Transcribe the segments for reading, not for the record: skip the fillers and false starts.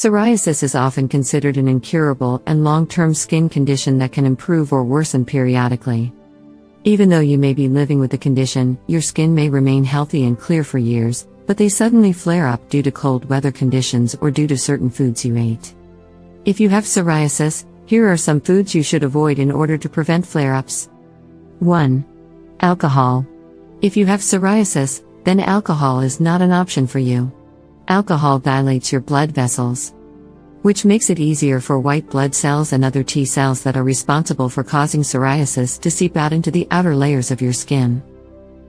Psoriasis is often considered an incurable and long-term skin condition that can improve or worsen periodically. Even though you may be living with the condition, your skin may remain healthy and clear for years, but they suddenly flare up due to cold weather conditions or due to certain foods you ate. If you have psoriasis, here are some foods you should avoid in order to prevent flare-ups. 1. Alcohol. If you have psoriasis, then alcohol is not an option for you. Alcohol dilates your blood vessels, which makes it easier for white blood cells and other T cells that are responsible for causing psoriasis to seep out into the outer layers of your skin.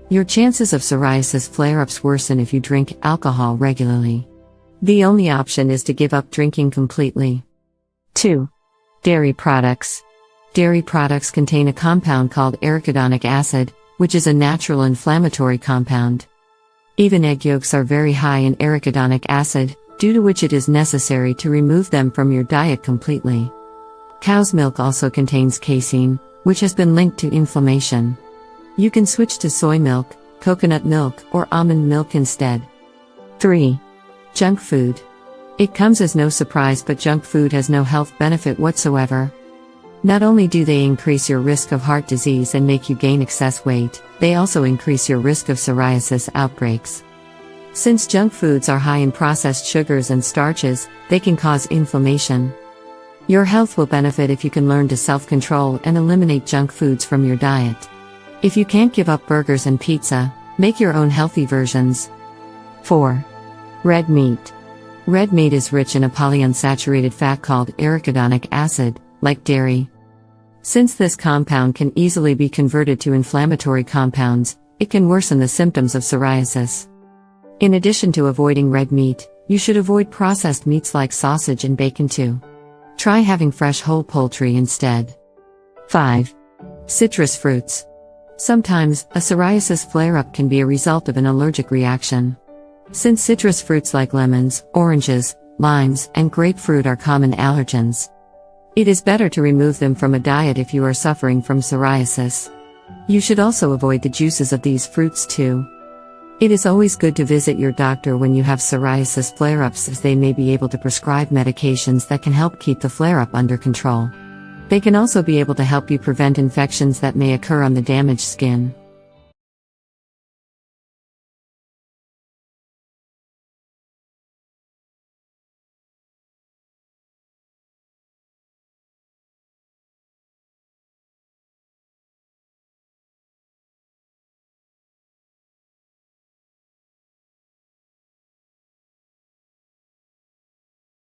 Your chances of psoriasis flare-ups worsen if you drink alcohol regularly. The only option is to give up drinking completely. 2. Dairy products. Dairy products contain a compound called arachidonic acid, which is a natural inflammatory compound. Even egg yolks are very high in arachidonic acid, due to which it is necessary to remove them from your diet completely. Cow's milk also contains casein, which has been linked to inflammation. You can switch to soy milk, coconut milk, or almond milk instead. 3. Junk food. It comes as no surprise, but junk food has no health benefit whatsoever. Not only do they increase your risk of heart disease and make you gain excess weight, they also increase your risk of psoriasis outbreaks. Since junk foods are high in processed sugars and starches, they can cause inflammation. Your health will benefit if you can learn to self-control and eliminate junk foods from your diet. If you can't give up burgers and pizza, make your own healthy versions. 4. Red meat. Red meat is rich in a polyunsaturated fat called arachidonic acid, like dairy. Since this compound can easily be converted to inflammatory compounds, it can worsen the symptoms of psoriasis. In addition to avoiding red meat, you should avoid processed meats like sausage and bacon too. Try having fresh whole poultry instead. 5. Citrus fruits. Sometimes, a psoriasis flare-up can be a result of an allergic reaction. Since citrus fruits like lemons, oranges, limes, and grapefruit are common allergens, it is better to remove them from a diet if you are suffering from psoriasis. You should also avoid the juices of these fruits too. It is always good to visit your doctor when you have psoriasis flare-ups, as they may be able to prescribe medications that can help keep the flare-up under control. They can also be able to help you prevent infections that may occur on the damaged skin.